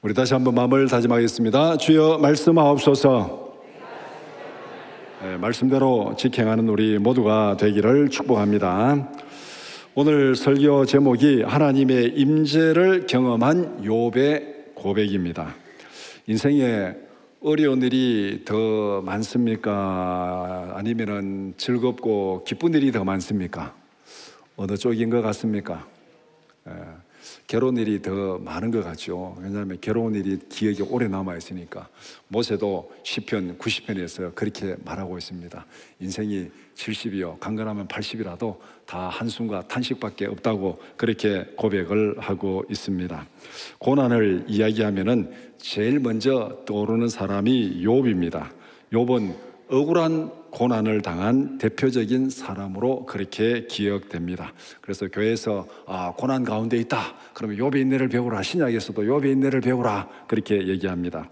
우리 다시 한번 마음을 다짐하겠습니다. 주여 말씀하옵소서. 말씀대로 직행하는 우리 모두가 되기를 축복합니다. 오늘 설교 제목이 하나님의 임재를 경험한 욥의 고백입니다. 인생에 어려운 일이 더 많습니까? 아니면은 즐겁고 기쁜 일이 더 많습니까? 어느 쪽인 것 같습니까? 괴로운 일이 더 많은 것 같죠. 왜냐하면 괴로운 일이 기억에 오래 남아있으니까. 모세도 시편 90편에서 그렇게 말하고 있습니다. 인생이 70이요 강건하면 80이라도 다 한숨과 탄식밖에 없다고 그렇게 고백을 하고 있습니다. 고난을 이야기하면은 제일 먼저 떠오르는 사람이 욥입니다. 욥은 억울한 고난을 당한 대표적인 사람으로 그렇게 기억됩니다. 그래서 교회에서 고난 가운데 있다 그러면 욥의 인내를 배우라, 신약에서도 욥의 인내를 배우라 그렇게 얘기합니다.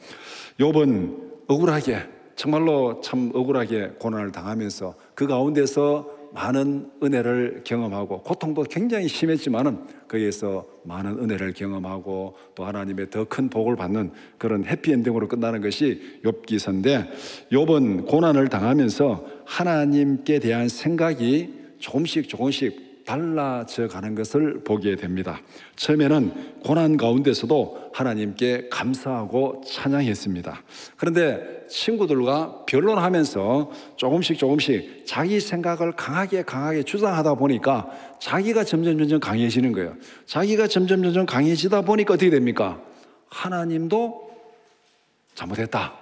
욥은 억울하게, 정말로 참 억울하게 고난을 당하면서 그 가운데서 많은 은혜를 경험하고, 고통도 굉장히 심했지만은 거기에서 많은 은혜를 경험하고 또 하나님의 더 큰 복을 받는 그런 해피엔딩으로 끝나는 것이 욥기서인데, 욥은 고난을 당하면서 하나님께 대한 생각이 조금씩 달라져 가는 것을 보게 됩니다. 처음에는 고난 가운데서도 하나님께 감사하고 찬양했습니다. 그런데 친구들과 변론하면서 조금씩 자기 생각을 강하게 주장하다 보니까 자기가 점점 강해지는 거예요. 자기가 점점 강해지다 보니까 어떻게 됩니까? 하나님도 잘못했다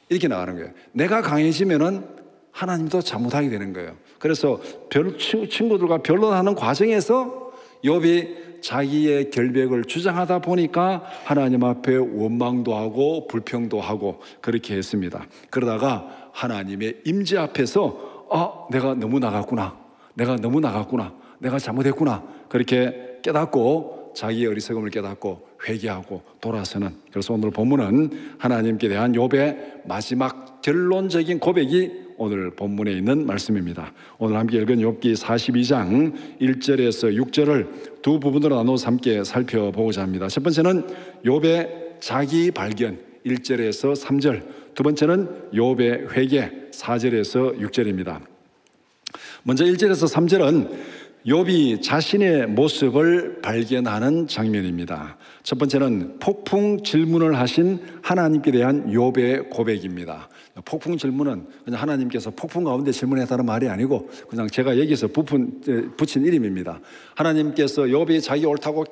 이렇게 나가는 거예요. 내가 강해지면은 하나님도 잘못하게 되는 거예요. 그래서 친구들과 변론하는 과정에서 욥이 자기의 결백을 주장하다 보니까 하나님 앞에 원망도 하고 불평도 하고 그렇게 했습니다. 그러다가 하나님의 임재 앞에서 내가 너무 나갔구나, 내가 잘못했구나 그렇게 깨닫고 자기의 어리석음을 깨닫고 회개하고 돌아서는, 그래서 오늘 본문은 하나님께 대한 욥의 마지막 결론적인 고백이 오늘 본문에 있는 말씀입니다. 오늘 함께 읽은 욥기 42장 1절에서 6절을 두 부분으로 나눠서 함께 살펴보고자 합니다. 첫 번째는 욥의 자기 발견 1절에서 3절, 두 번째는 욥의 회개 4절에서 6절입니다. 먼저 1절에서 3절은 욥이 자신의 모습을 발견하는 장면입니다. 첫 번째는 폭풍 질문을 하신 하나님께 대한 욥의 고백입니다. 폭풍 질문은 그냥 하나님께서 폭풍 가운데 질문했다는 말이 아니고 그냥 제가 여기서 붙인 이름입니다. 하나님께서 욥이 자기 옳다고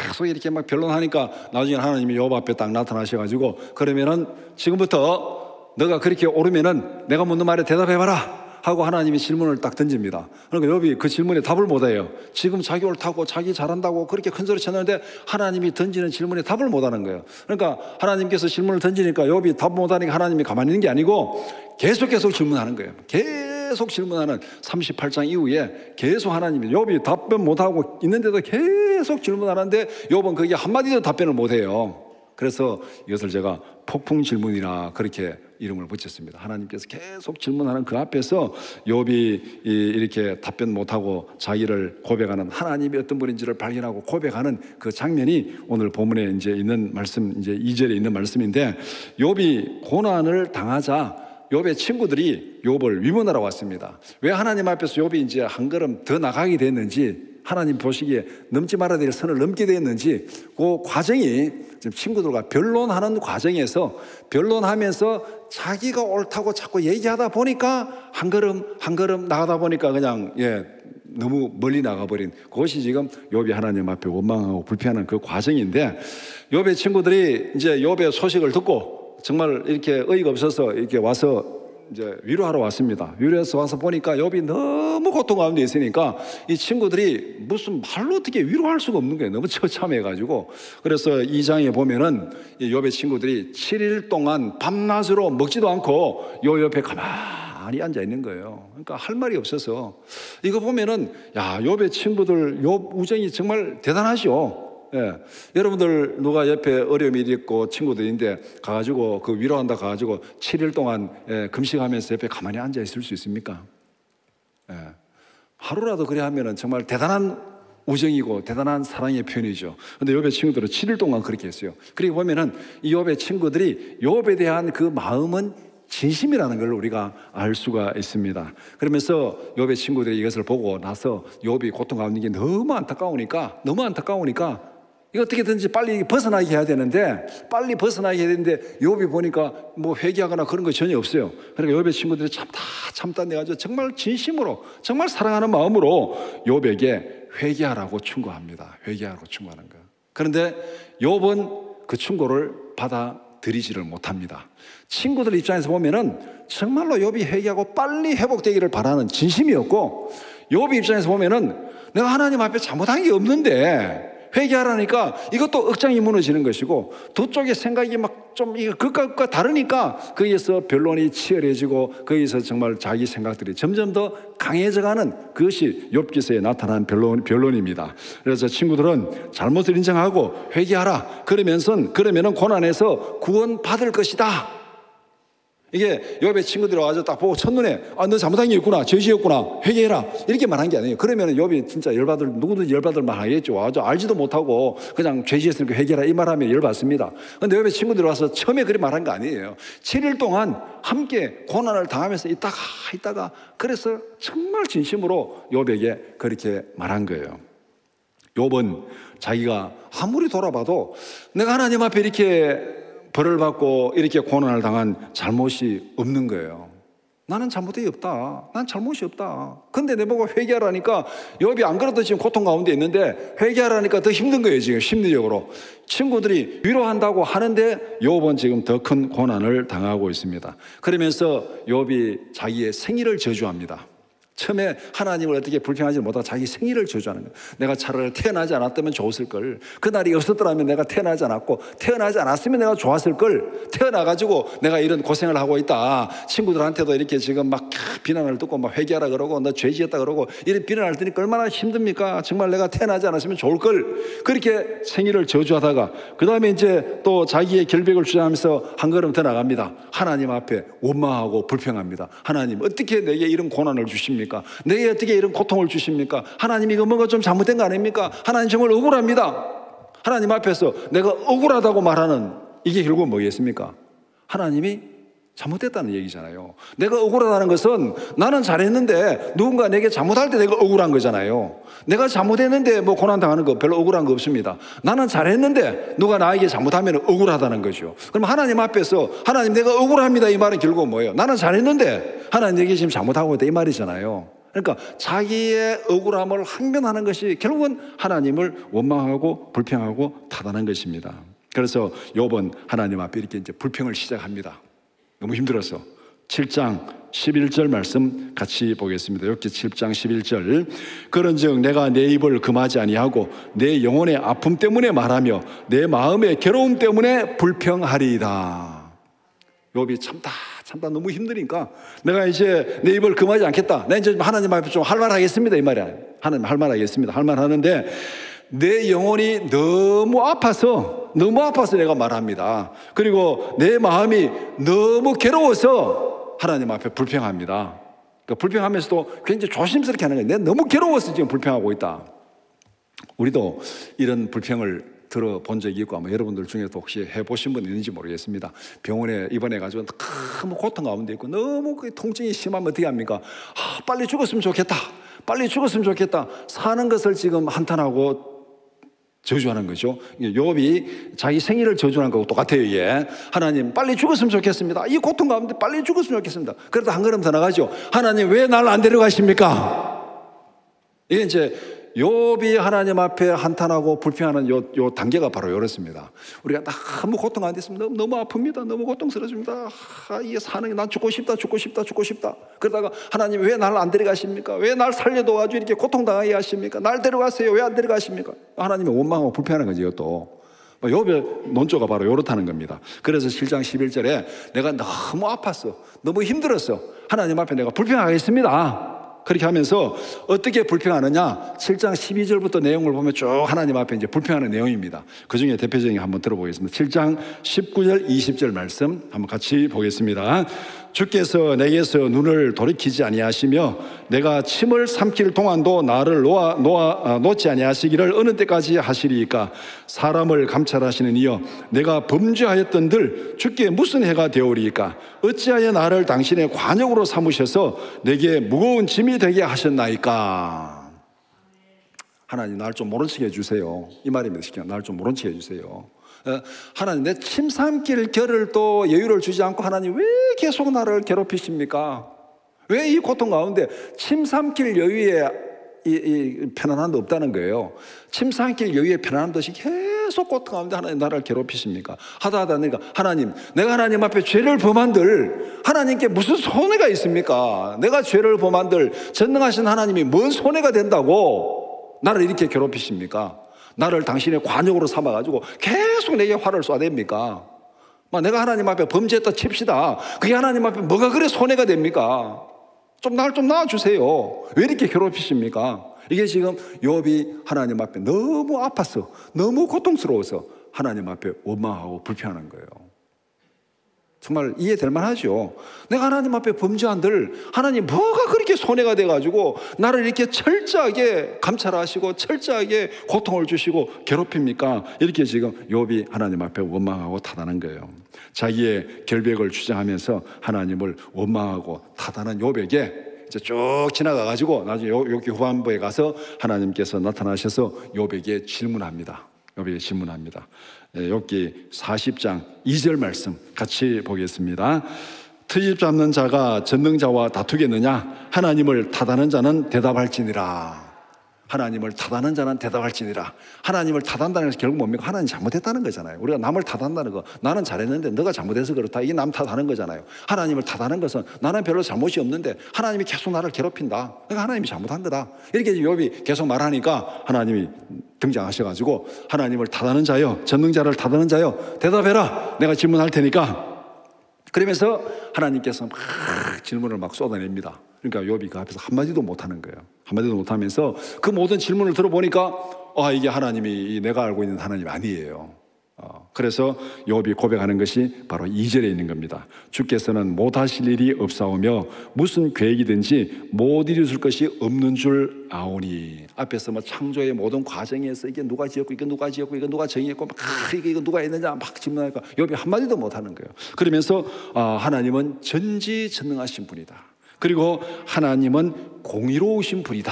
계속 이렇게 막 변론하니까 나중에 하나님이 욥 앞에 딱 나타나셔가지고, 그러면은 지금부터 너가 그렇게 옳으면은 내가 묻는 말에 대답해봐라 하고 하나님이 질문을 딱 던집니다. 그러니까 욥이 그 질문에 답을 못해요. 지금 자기 옳다고 자기 잘한다고 그렇게 큰 소리 쳤는데 하나님이 던지는 질문에 답을 못하는 거예요. 그러니까 하나님께서 질문을 던지니까 욥이 답 못하니까 하나님이 가만히 있는 게 아니고 계속 질문하는 거예요. 계속 질문하는 38장 이후에 계속 하나님이, 욥이 답변 못하고 있는데도 계속 질문하는데 욥은 거기에 한마디도 답변을 못해요. 그래서 이것을 제가 폭풍 질문이라 그렇게 이름을 붙였습니다. 하나님께서 계속 질문하는 그 앞에서 욥이 이렇게 답변 못하고 자기를 고백하는, 하나님이 어떤 분인지를 발견하고 고백하는 그 장면이 오늘 본문에 이제 있는 말씀, 이제 2절에 있는 말씀인데, 욥이 고난을 당하자 욥의 친구들이 욥을 위문하러 왔습니다. 왜 하나님 앞에서 욥이 이제 한 걸음 더 나가게 됐는지, 하나님 보시기에 넘지 말아야 될 선을 넘게 됐는지, 그 과정이 지금 친구들과 변론하는 과정에서 변론하면서 자기가 옳다고 자꾸 얘기하다 보니까 한 걸음 나가다 보니까 그냥 너무 멀리 나가버린, 그것이 지금 욥이 하나님 앞에 원망하고 불평하는 그 과정인데, 욥의 친구들이 이제 욥의 소식을 듣고 정말 이렇게 어이가 없어서 이렇게 와서 이제 위로하러 왔습니다. 위로해서 와서 보니까 욥이 너무 고통 가운데 있으니까 이 친구들이 무슨 말로 어떻게 위로할 수가 없는 거예요. 너무 처참해가지고. 그래서 2장에 보면은 이 욥의 친구들이 7일 동안 밤낮으로 먹지도 않고 욥 옆에 가만히 앉아 있는 거예요. 그러니까 할 말이 없어서. 이거 보면은 욥의 친구들 욥 우정이 정말 대단하죠. 여러분들 누가 옆에 어려움이 있고 친구들인데 가가지고 그 위로한다 가가지고 7일 동안 금식하면서 옆에 가만히 앉아 있을 수 있습니까? 하루라도 그래 하면은 정말 대단한 우정이고 대단한 사랑의 표현이죠. 근데 욥의 친구들은 7일 동안 그렇게 했어요. 그리고 보면은 이 욥의 친구들이 욥에 대한 그 마음은 진심이라는 걸 우리가 알 수가 있습니다. 그러면서 욥의 친구들이 이것을 보고 나서 욥이 고통받는 게 너무 안타까우니까 이거 어떻게든지 빨리 벗어나게 해야 되는데 욥이 보니까 뭐 회개하거나 그런 거 전혀 없어요. 그러니까 욥의 친구들이 참다 내가지고 정말 진심으로 정말 사랑하는 마음으로 욥에게 회개하라고 충고합니다. 회개하라고 충고하는 거예요. 그런데 욥은 그 충고를 받아들이지를 못합니다. 친구들 입장에서 보면은 정말로 욥이 회개하고 빨리 회복되기를 바라는 진심이었고, 욥이 입장에서 보면은 내가 하나님 앞에 잘못한 게 없는데 회개하라니까 이것도 억장이 무너지는 것이고, 두 쪽의 생각이 막 좀 극과 다르니까 거기에서 변론이 치열해지고 거기서 정말 자기 생각들이 점점 더 강해져가는 그것이 욥기서에 나타난 변론입니다. 그래서 친구들은 잘못을 인정하고 회개하라, 그러면은 고난에서 구원받을 것이다. 이게 욥의 친구들이 와서 딱 보고 첫눈에 너 잘못한 게 있구나, 죄지었구나, 회개해라, 이렇게 말한 게 아니에요. 그러면 욥이 진짜 누구든지 열받을 만하겠죠. 와서 알지도 못하고 그냥 죄지었으니까 회개해라 이 말하면 열받습니다. 그런데 욥의 친구들이 와서 처음에 그렇게 말한 거 아니에요. 7일 동안 함께 고난을 당하면서 있다가 그래서 정말 진심으로 욥에게 그렇게 말한 거예요. 욥은 자기가 아무리 돌아봐도 내가 하나님 앞에 이렇게 벌을 받고 이렇게 고난을 당한 잘못이 없는 거예요. 나는 잘못이 없다. 난 잘못이 없다. 근데 내보고 회개하라니까, 욥이 안 그래도 지금 고통 가운데 있는데 회개하라니까 더 힘든 거예요. 지금 심리적으로 친구들이 위로한다고 하는데 욥은 지금 더 큰 고난을 당하고 있습니다. 그러면서 욥이 자기의 생일을 저주합니다. 처음에 하나님을 어떻게 불평하지 못하고 자기 생일을 저주하는 거예요. 내가 차라리 태어나지 않았다면 좋았을 걸. 그날이 없었더라면 내가 태어나지 않았고, 태어나지 않았으면 내가 좋았을 걸. 태어나가지고 내가 이런 고생을 하고 있다. 친구들한테도 이렇게 지금 막 비난을 듣고 막 회개하라 그러고 너 죄지었다 그러고 이런 비난을 들으니까 얼마나 힘듭니까? 정말 내가 태어나지 않았으면 좋을 걸. 그렇게 생일을 저주하다가 그 다음에 이제 또 자기의 결백을 주장하면서 한 걸음 더 나갑니다. 하나님 앞에 원망하고 불평합니다. 하나님 어떻게 내게 이런 고난을 주십니까? 내게 어떻게 이런 고통을 주십니까? 하나님 이거 뭔가 좀 잘못된 거 아닙니까? 하나님 정말 억울합니다. 하나님 앞에서 내가 억울하다고 말하는 이게 결국은 뭐겠습니까? 하나님이 잘못됐다는 얘기잖아요. 내가 억울하다는 것은 나는 잘했는데 누군가 내게 잘못할 때 내가 억울한 거잖아요. 내가 잘못했는데 뭐 고난당하는 거 별로 억울한 거 없습니다. 나는 잘했는데 누가 나에게 잘못하면 억울하다는 거죠. 그럼 하나님 앞에서 하나님 내가 억울합니다 이 말은 결국은 뭐예요? 나는 잘했는데 하나님 내게 지금 잘못하고 있다 이 말이잖아요. 그러니까 자기의 억울함을 항변하는 것이 결국은 하나님을 원망하고 불평하고 타단한 것입니다. 그래서 욥은 하나님 앞에 이렇게 이제 불평을 시작합니다. 너무 힘들어서 7장 11절 말씀 같이 보겠습니다. 욥기 7장 11절. 그런즉 내가 내 입을 금하지 아니하고 내 영혼의 아픔 때문에 말하며 내 마음의 괴로움 때문에 불평하리이다. 욥이 참다 너무 힘드니까 내가 이제 내 입을 금하지 않겠다. 내가 이제 하나님 앞에 좀 할 말 하겠습니다 이 말이야. 하나님 할 말 하겠습니다. 할 말 하는데 내 영혼이 너무 아파서 내가 말합니다. 그리고 내 마음이 너무 괴로워서 하나님 앞에 불평합니다. 그러니까 불평하면서도 굉장히 조심스럽게 하는 거예요. 내가 너무 괴로워서 지금 불평하고 있다. 우리도 이런 불평을 들어본 적이 있고 아마 여러분들 중에도 혹시 해보신 분 있는지 모르겠습니다. 병원에 입원해가지고 너무 고통 가운데 있고 너무 그 통증이 심하면 어떻게 합니까? 빨리 죽었으면 좋겠다. 빨리 죽었으면 좋겠다. 사는 것을 지금 한탄하고 저주하는 거죠. 욥이 자기 생일을 저주하는 거하고 똑같아요. 이게 하나님 빨리 죽었으면 좋겠습니다. 이 고통 가운데 빨리 죽었으면 좋겠습니다. 그래도 한 걸음 더 나가죠. 하나님 왜 날 안 데려가십니까? 이게 이제 욥이 하나님 앞에 한탄하고 불평하는 요 단계가 바로 이렇습니다. 우리가 너무 고통 안 됐으면 너무 아픕니다. 너무 고통스러워집니다. 이게 사는 게 난 죽고 싶다. 그러다가 하나님 왜 날 안 데려가십니까? 왜 날 살려둬가지고 이렇게 고통당하게 하십니까? 날 데려가세요. 왜 안 데려가십니까? 하나님이 원망하고 불평하는 거지 이것도. 욥의 논조가 바로 이렇다는 겁니다. 그래서 7장 11절에 내가 너무 아팠어. 너무 힘들었어. 하나님 앞에 내가 불평하겠습니다. 그렇게 하면서 어떻게 불평하느냐? 7장 12절부터 내용을 보면 쭉 하나님 앞에 이제 불평하는 내용입니다. 그 중에 대표적인 거 한번 들어보겠습니다. 7장 19절 20절 말씀 한번 같이 보겠습니다. 주께서 내게서 눈을 돌이키지 아니하시며 내가 침을 삼킬 동안도 나를 놓지 아니하시기를 어느 때까지 하시리이까. 사람을 감찰하시는 이여 내가 범죄하였던들 주께 무슨 해가 되오리이까. 어찌하여 나를 당신의 관역으로 삼으셔서 내게 무거운 짐이 되게 하셨나이까. 하나님 나를 좀 모른 척 해주세요. 이 말입니다. 나를 좀 모른 척 해주세요. 하나님 내 침 삼킬 겨를 또 여유를 주지 않고 하나님 왜 계속 나를 괴롭히십니까? 왜 이 고통 가운데 침 삼킬 여유에 이 편안함도 없다는 거예요. 침 삼킬 여유에 편안함도 없이 계속 고통 가운데 하나님 나를 괴롭히십니까? 하다 내가 하나님 내가 하나님 앞에 죄를 범한들 하나님께 무슨 손해가 있습니까? 내가 죄를 범한들 전능하신 하나님이 뭔 손해가 된다고 나를 이렇게 괴롭히십니까? 나를 당신의 관역으로 삼아가지고 계속 내게 화를 쏴댑니까? 내가 하나님 앞에 범죄했다 칩시다. 그게 하나님 앞에 뭐가 그래 손해가 됩니까? 나를 좀 놔주세요. 왜 이렇게 괴롭히십니까? 이게 지금 욥이 하나님 앞에 너무 아파서 너무 고통스러워서 하나님 앞에 원망하고 불평하는 거예요. 정말 이해될 만하죠. 내가 하나님 앞에 범죄한들 하나님 뭐가 그렇게 손해가 돼가지고 나를 이렇게 철저하게 감찰하시고 철저하게 고통을 주시고 괴롭힙니까? 이렇게 지금 욥이 하나님 앞에 원망하고 타단한 거예요. 자기의 결백을 주장하면서 하나님을 원망하고 타단한 욥에게 이제 쭉 지나가가지고 나중에 욥기 후반부에 가서 하나님께서 나타나셔서 욥에게 질문합니다. 욥에게 질문합니다. 욥기 40장 2절 말씀 같이 보겠습니다. 트집 잡는 자가 전능자와 다투겠느냐? 하나님을 탓하는 자는 대답할지니라. 하나님을 탓하는 자는 대답할지니라. 하나님을 탓한다는 것은 결국 뭡니까? 하나님 잘못했다는 거잖아요. 우리가 남을 탓한다는 거, 나는 잘했는데 너가 잘못해서 그렇다, 이게 남 탓하는 거잖아요. 하나님을 탓하는 것은 나는 별로 잘못이 없는데 하나님이 계속 나를 괴롭힌다, 그러니까 하나님이 잘못한 거다. 이렇게 욥이 계속 말하니까 하나님이 등장하셔가지고 하나님을 탓하는 자여, 전능자를 탓하는 자여 대답해라, 내가 질문할 테니까. 그러면서 하나님께서 막 질문을 막 쏟아냅니다. 그러니까 욥이 그 앞에서 한마디도 못하는 거예요. 한마디도 못하면서 그 모든 질문을 들어보니까 이게 하나님이 내가 알고 있는 하나님이 아니에요. 그래서 욥이 고백하는 것이 바로 2절에 있는 겁니다. 주께서는 못하실 일이 없사오며 무슨 계획이든지 못 이루실 것이 없는 줄 아오니. 앞에서 창조의 모든 과정에서 이게 누가 지었고 이거 누가 지었고 이거 누가 정의했고 이거 누가 했느냐 막 질문하니까 욥이 한마디도 못하는 거예요. 그러면서 하나님은 전지전능하신 분이다. 그리고 하나님은 공의로우신 분이다.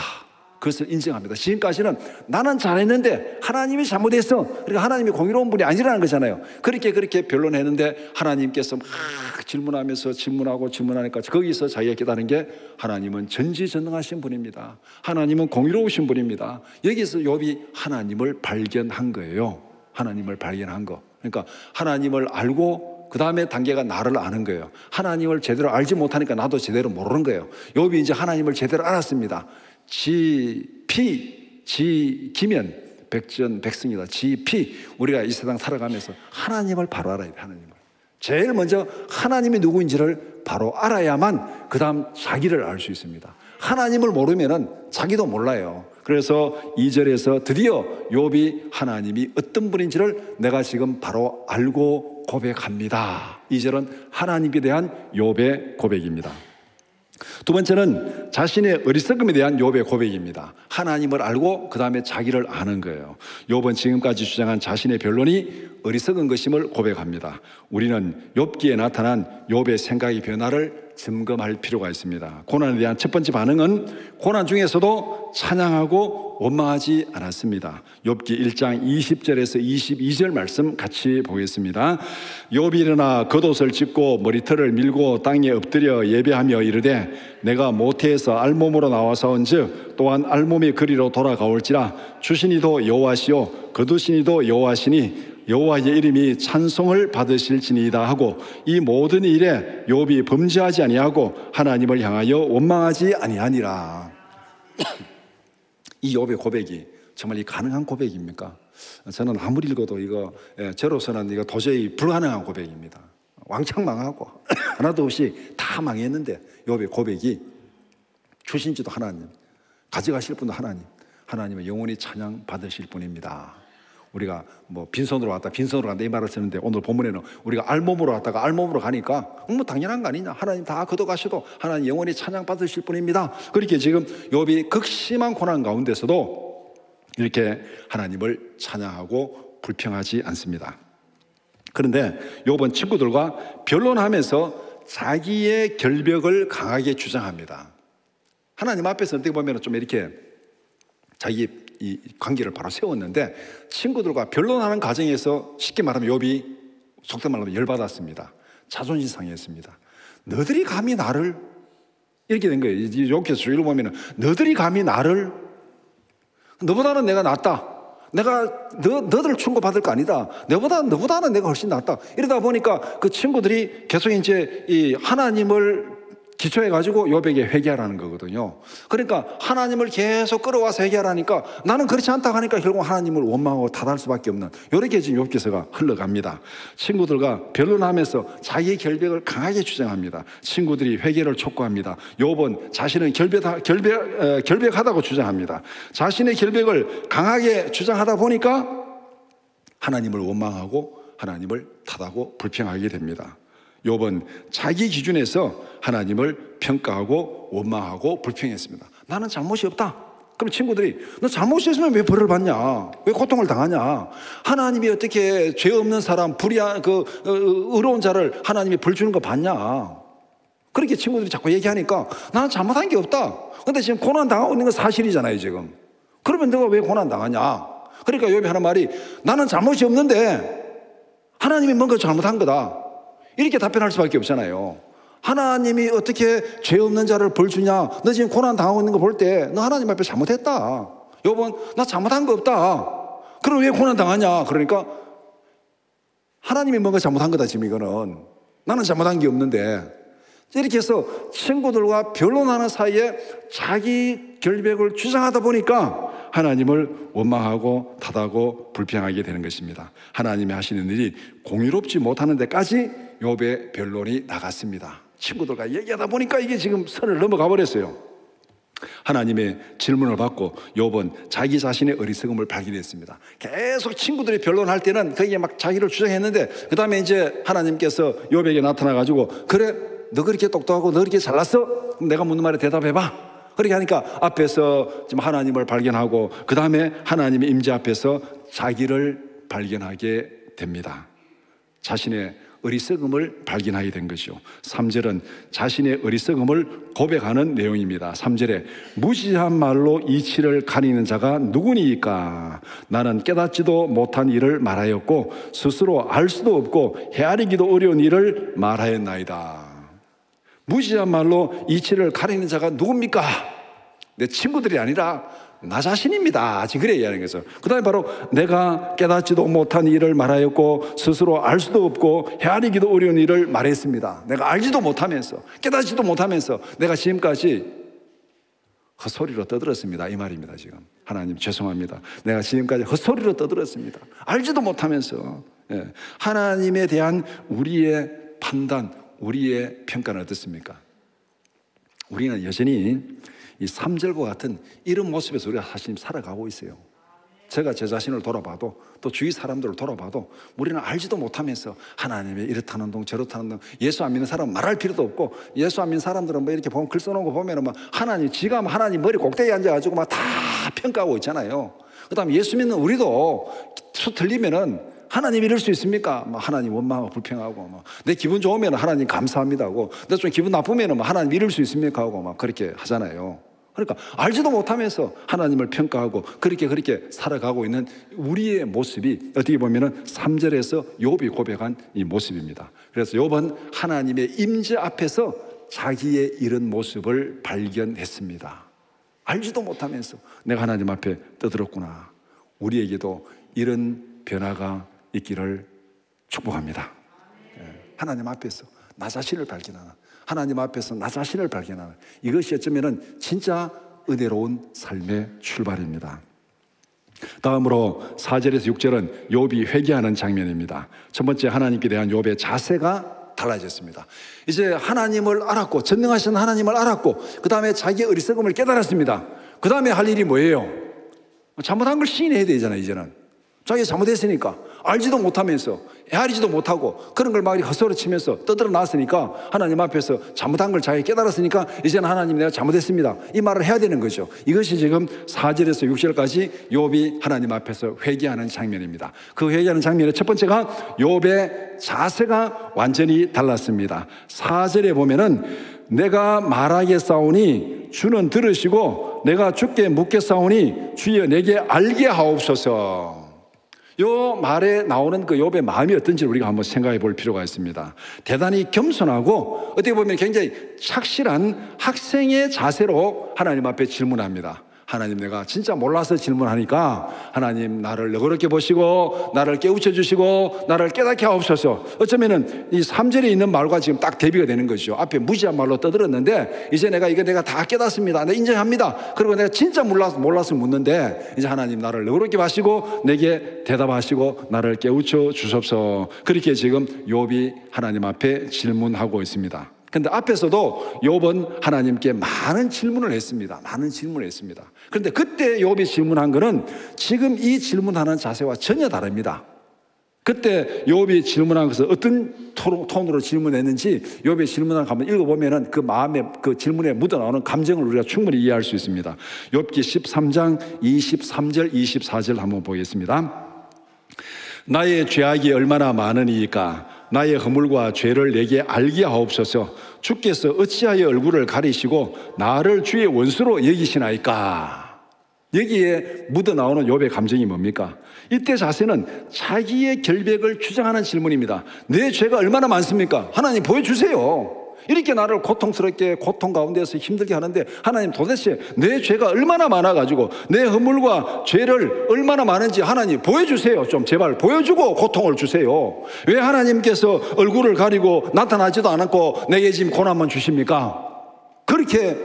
그것을 인정합니다. 지금까지는 나는 잘했는데 하나님이 잘못했어, 그러니까 하나님이 공의로운 분이 아니라는 거잖아요. 그렇게 변론했는데 하나님께서 막 질문하면서 질문하니까 거기서 자기가 깨달은 게 하나님은 전지전능하신 분입니다. 하나님은 공의로우신 분입니다. 여기서 욥이 하나님을 발견한 거예요. 하나님을 발견한 거. 그러니까 하나님을 알고 그 다음에 단계가 나를 아는 거예요. 하나님을 제대로 알지 못하니까 나도 제대로 모르는 거예요. 욥이 이제 하나님을 제대로 알았습니다. 지기면 백전백승이다. 우리가 이 세상 살아가면서 하나님을 바로 알아야 돼. 하나님을 제일 먼저 하나님이 누구인지를 바로 알아야만 그 다음 자기를 알 수 있습니다. 하나님을 모르면은 자기도 몰라요. 그래서 2절에서 드디어 욥이 하나님이 어떤 분인지를 내가 지금 바로 알고 고백합니다. 2절은 하나님에 대한 욥의 고백입니다. 두 번째는 자신의 어리석음에 대한 욥의 고백입니다. 하나님을 알고 그 다음에 자기를 아는 거예요. 욥은 지금까지 주장한 자신의 변론이 어리석은 것임을 고백합니다. 우리는 욥기에 나타난 욥의 생각의 변화를 점검할 필요가 있습니다. 고난에 대한 첫 번째 반응은 고난 중에서도 찬양하고 원망하지 않았습니다. 욥기 1장 20절에서 22절 말씀 같이 보겠습니다. 욥이 일어나 겉옷을 찢고 머리털을 밀고 땅에 엎드려 예배하며 이르되 내가 모태에서 알몸으로 나와서온즉 또한 알몸의 거리로 돌아가올지라 주시니도 여호와시요 거두시니도 여호와시니 여호와의 이름이 찬송을 받으실지니이다 하고 이 모든 일에 욥이 범죄하지 아니하고 하나님을 향하여 원망하지 아니하니라. 이 욥의 고백이 정말 이 가능한 고백입니까? 저는 아무리 읽어도 저로서는 이거 도저히 불가능한 고백입니다. 왕창 망하고 하나도 없이 다 망했는데 욥의 고백이 주신지도 하나님, 가져가실 분도 하나님, 하나님의 영원히 찬양 받으실 분입니다. 우리가 뭐 빈손으로 왔다 빈손으로 간다 이 말을 쓰는데, 오늘 본문에는 우리가 알몸으로 왔다가 알몸으로 가니까 뭐 당연한 거 아니냐, 하나님 다 거둬가셔도 하나님 영원히 찬양 받으실 분입니다. 그렇게 지금 욥이 극심한 고난 가운데서도 이렇게 하나님을 찬양하고 불평하지 않습니다. 그런데 욥은 친구들과 변론하면서 자기의 결벽을 강하게 주장합니다. 하나님 앞에서 어떻게 보면 좀 이렇게 자기 이 관계를 바로 세웠는데, 친구들과 변론하는 과정에서 쉽게 말하면 욥이 속된 말로 열받았습니다. 자존심 상했습니다. 너들이 감히 나를, 이렇게 된 거예요. 욥기서 주의를 보면 너들이 감히 나를, 너보다는 내가 낫다, 내가 너들 충고받을 거 아니다, 너보다는 내가 훨씬 낫다. 이러다 보니까 그 친구들이 계속 이제 이 하나님을 기초해가지고 욥에게 회개하라는 거거든요. 그러니까 하나님을 계속 끌어와서 회개하라니까 나는 그렇지 않다고 하니까 결국 하나님을 원망하고 탓할 수밖에 없는, 이렇게 지금 욥기서가 흘러갑니다. 친구들과 변론하면서 자기의 결백을 강하게 주장합니다. 친구들이 회개를 촉구합니다. 욥은 자신은 결백하다고 주장합니다. 자신의 결백을 강하게 주장하다 보니까 하나님을 원망하고 하나님을 탓하고 불평하게 됩니다. 욥은 자기 기준에서 하나님을 평가하고 원망하고 불평했습니다. 나는 잘못이 없다. 그럼 친구들이 너 잘못이 있으면 왜 벌을 받냐, 왜 고통을 당하냐, 하나님이 어떻게 죄 없는 사람, 불의한 의로운 자를 하나님이 벌 주는 거 봤냐, 그렇게 친구들이 자꾸 얘기하니까 나는 잘못한 게 없다. 근데 지금 고난 당하고 있는 건 사실이잖아요 지금. 그러면 너가 왜 고난 당하냐. 그러니까 욥이 하는 말이 나는 잘못이 없는데 하나님이 뭔가 잘못한 거다, 이렇게 답변할 수밖에 없잖아요. 하나님이 어떻게 죄 없는 자를 벌 주냐, 너 지금 고난 당하고 있는 거 볼 때 너 하나님 앞에 잘못했다. 욥은 나 잘못한 거 없다. 그럼 왜 고난 당하냐. 그러니까 하나님이 뭔가 잘못한 거다 지금 이거는. 나는 잘못한 게 없는데. 이렇게 해서 친구들과 변론하는 사이에 자기 결백을 주장하다 보니까 하나님을 원망하고 탓하고 불평하게 되는 것입니다. 하나님이 하시는 일이 공의롭지 못하는 데까지 욥의 변론이 나갔습니다. 친구들과 얘기하다 보니까 이게 지금 선을 넘어가 버렸어요. 하나님의 질문을 받고 욥은 자기 자신의 어리석음을 발견했습니다. 계속 친구들이 변론할 때는 거기에 막 자기를 주장했는데, 그 다음에 이제 하나님께서 욥에게 나타나가지고 그래 너 그렇게 똑똑하고 너 그렇게 잘났어? 그럼 내가 묻는 말에 대답해봐. 그렇게 하니까 앞에서 지금 하나님을 발견하고 그 다음에 하나님의 임재 앞에서 자기를 발견하게 됩니다. 자신의 어리석음을 발견하게 된 것이죠. 3절은 자신의 어리석음을 고백하는 내용입니다. 3절에 무지한 말로 이치를 가리는 자가 누구니까? 나는 깨닫지도 못한 일을 말하였고 스스로 알 수도 없고 헤아리기도 어려운 일을 말하였나이다. 무지한 말로 이치를 가리는 자가 누굽니까? 내 친구들이 아니라 나 자신입니다. 지금 그래 이야기하는 거죠. 그 다음에 바로 내가 깨닫지도 못한 일을 말하였고 스스로 알 수도 없고 헤아리기도 어려운 일을 말했습니다. 내가 알지도 못하면서 깨닫지도 못하면서 내가 지금까지 헛소리로 떠들었습니다. 이 말입니다. 지금 하나님 죄송합니다. 내가 지금까지 헛소리로 떠들었습니다. 알지도 못하면서. 하나님에 대한 우리의 판단, 우리의 평가는 어떻습니까? 우리는 여전히 이 3절과 같은 이런 모습에서 우리가 사실 살아가고 있어요. 제가 제 자신을 돌아봐도 또 주위 사람들을 돌아봐도 우리는 알지도 못하면서 하나님이 이렇다는 동 저렇다는 동, 예수 안 믿는 사람은 말할 필요도 없고, 예수 안 믿는 사람들은 뭐 이렇게 보면 글 써놓은 거 보면은 막 하나님, 지가 하나님 머리 꼭대기에 앉아가지고 막 다 평가하고 있잖아요. 그 다음에 예수 믿는 우리도 틀리면은 하나님 이럴 수 있습니까? 하나님 원망하고 불평하고, 내 기분 좋으면 하나님 감사합니다 하고, 내 좀 기분 나쁘면 하나님 이럴 수 있습니까 하고 막 그렇게 하잖아요. 그러니까 알지도 못하면서 하나님을 평가하고 그렇게 살아가고 있는 우리의 모습이 어떻게 보면은 3절에서 욥이 고백한 이 모습입니다. 그래서 욥은 하나님의 임재 앞에서 자기의 이런 모습을 발견했습니다. 알지도 못하면서 내가 하나님 앞에 떠들었구나. 우리에게도 이런 변화가 있기를 축복합니다. 하나님 앞에서 나 자신을 발견하는, 하나님 앞에서 나 자신을 발견하는, 이것이 어쩌면 진짜 은혜로운 삶의 출발입니다. 다음으로 4절에서 6절은 욥이 회개하는 장면입니다. 첫 번째, 하나님께 대한 욥의 자세가 달라졌습니다. 이제 하나님을 알았고, 전능하신 하나님을 알았고, 그 다음에 자기의 어리석음을 깨달았습니다. 그 다음에 할 일이 뭐예요? 잘못한 걸 시인해야 되잖아요. 이제는 자기가 잘못했으니까. 알지도 못하면서, 헤아리지도 못하고 그런 걸 막 헛소리치면서 떠들어 놨으니까 하나님 앞에서 잘못한 걸 자기가 깨달았으니까 이제는 하나님 내가 잘못했습니다, 이 말을 해야 되는 거죠. 이것이 지금 4절에서 6절까지 욥이 하나님 앞에서 회개하는 장면입니다. 그 회개하는 장면의 첫 번째가 욥의 자세가 완전히 달랐습니다. 4절에 보면은 내가 말하겠사오니 주는 들으시고 내가 주께 묻겠사오니 주여 내게 알게 하옵소서. 요 말에 나오는 그 욥의 마음이 어떤지 우리가 한번 생각해 볼 필요가 있습니다. 대단히 겸손하고 어떻게 보면 굉장히 착실한 학생의 자세로 하나님 앞에 질문합니다. 하나님, 내가 진짜 몰라서 질문하니까 하나님 나를 너그럽게 보시고 나를 깨우쳐 주시고 나를 깨닫게 하옵소서. 어쩌면은 이 3절에 있는 말과 지금 딱 대비가 되는 것이죠. 앞에 무지한 말로 떠들었는데 이제 내가 다 깨닫습니다, 내가 인정합니다. 그리고 내가 진짜 몰라서 묻는데 이제 하나님 나를 너그럽게 하시고 내게 대답하시고 나를 깨우쳐 주옵소서. 그렇게 지금 욥이 하나님 앞에 질문하고 있습니다. 그런데 앞에서도 욥은 하나님께 많은 질문을 했습니다. 많은 질문을 했습니다. 그런데 그때 욥이 질문한 것은 지금 이 질문하는 자세와 전혀 다릅니다. 그때 욥이 질문한 것은 어떤 톤으로 질문했는지 욥의 질문을 한번 읽어보면 그 마음에, 그 질문에 묻어나오는 감정을 우리가 충분히 이해할 수 있습니다. 욥기 13장 23절 24절 한번 보겠습니다. 나의 죄악이 얼마나 많으니까 나의 허물과 죄를 내게 알게 하옵소서. 주께서 어찌하여 얼굴을 가리시고 나를 주의 원수로 여기시나이까. 여기에 묻어나오는 욥의 감정이 뭡니까? 이때 자세는 자기의 결백을 주장하는 질문입니다. 내 죄가 얼마나 많습니까? 하나님 보여주세요. 이렇게 나를 고통스럽게 고통 가운데서 힘들게 하는데 하나님 도대체 내 죄가 얼마나 많아가지고 내 허물과 죄를 얼마나 많은지 하나님 보여주세요. 좀 제발 보여주고 고통을 주세요. 왜 하나님께서 얼굴을 가리고 나타나지도 않았고 내게 지금 고난만 주십니까? 그렇게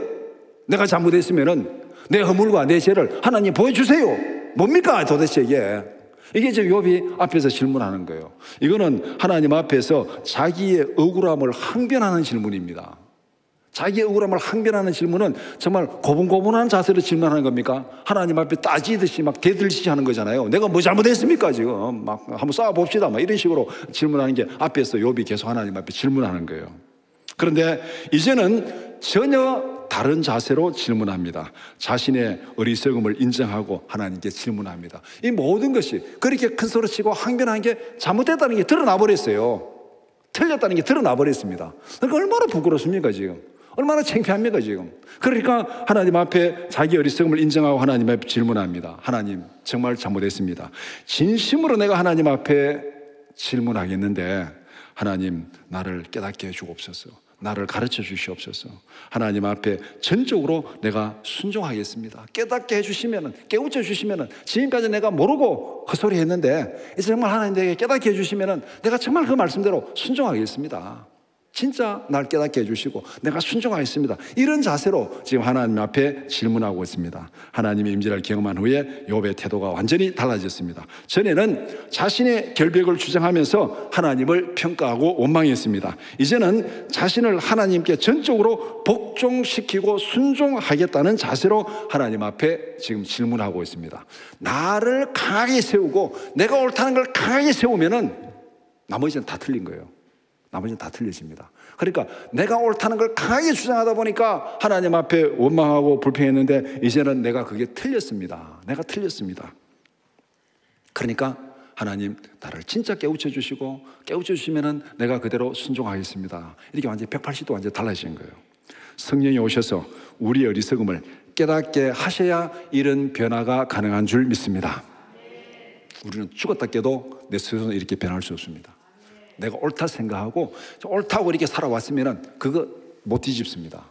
내가 잘못했으면은 내 허물과 내 죄를 하나님 보여주세요. 뭡니까 도대체 이게 지금 욥이 앞에서 질문하는 거예요. 이거는 하나님 앞에서 자기의 억울함을 항변하는 질문입니다. 자기의 억울함을 항변하는 질문은 정말 고분고분한 자세로 질문하는 겁니까? 하나님 앞에 따지듯이 막 대들듯이 하는 거잖아요. 내가 뭐 잘못했습니까 지금? 막 한번 싸워봅시다 막 이런 식으로 질문하는 게 앞에서 욥이 계속 하나님 앞에 질문하는 거예요. 그런데 이제는 전혀 다른 자세로 질문합니다. 자신의 어리석음을 인정하고 하나님께 질문합니다. 이 모든 것이 그렇게 큰 소리치고 항변한 게 잘못됐다는 게 드러나 버렸어요. 틀렸다는 게 드러나 버렸습니다. 그러니까 얼마나 부끄럽습니까 지금? 얼마나 창피합니까 지금? 그러니까 하나님 앞에 자기 어리석음을 인정하고 하나님 앞에 질문합니다. 하나님, 정말 잘못했습니다. 진심으로 내가 하나님 앞에 질문하겠는데 하나님, 나를 깨닫게 해주옵소서. 나를 가르쳐 주시옵소서. 하나님 앞에 전적으로 내가 순종하겠습니다. 깨닫게 해주시면은, 깨우쳐 주시면은, 지금까지 내가 모르고 헛소리 했는데 이제 정말 하나님 내게 깨닫게 해주시면은 내가 정말 그 말씀대로 순종하겠습니다. 진짜 날 깨닫게 해주시고 내가 순종하겠습니다. 이런 자세로 지금 하나님 앞에 질문하고 있습니다. 하나님의 임재를 경험한 후에 욥의 태도가 완전히 달라졌습니다. 전에는 자신의 결백을 주장하면서 하나님을 평가하고 원망했습니다. 이제는 자신을 하나님께 전적으로 복종시키고 순종하겠다는 자세로 하나님 앞에 지금 질문하고 있습니다. 나를 강하게 세우고 내가 옳다는 걸 강하게 세우면은 나머지는 다 틀린 거예요. 나머지는 다 틀려집니다. 그러니까 내가 옳다는 걸 강하게 주장하다 보니까 하나님 앞에 원망하고 불평했는데 이제는 내가 그게 틀렸습니다. 내가 틀렸습니다. 그러니까 하나님 나를 진짜 깨우쳐 주시고 깨우쳐 주시면은 내가 그대로 순종하겠습니다. 이렇게 완전히 180도 완전히 달라지는 거예요. 성령이 오셔서 우리의 어리석음을 깨닫게 하셔야 이런 변화가 가능한 줄 믿습니다. 우리는 죽었다 깨도 내 스스로는 이렇게 변할 수 없습니다. 내가 옳다 생각하고 옳다고 이렇게 살아왔으면 그거 못 뒤집습니다.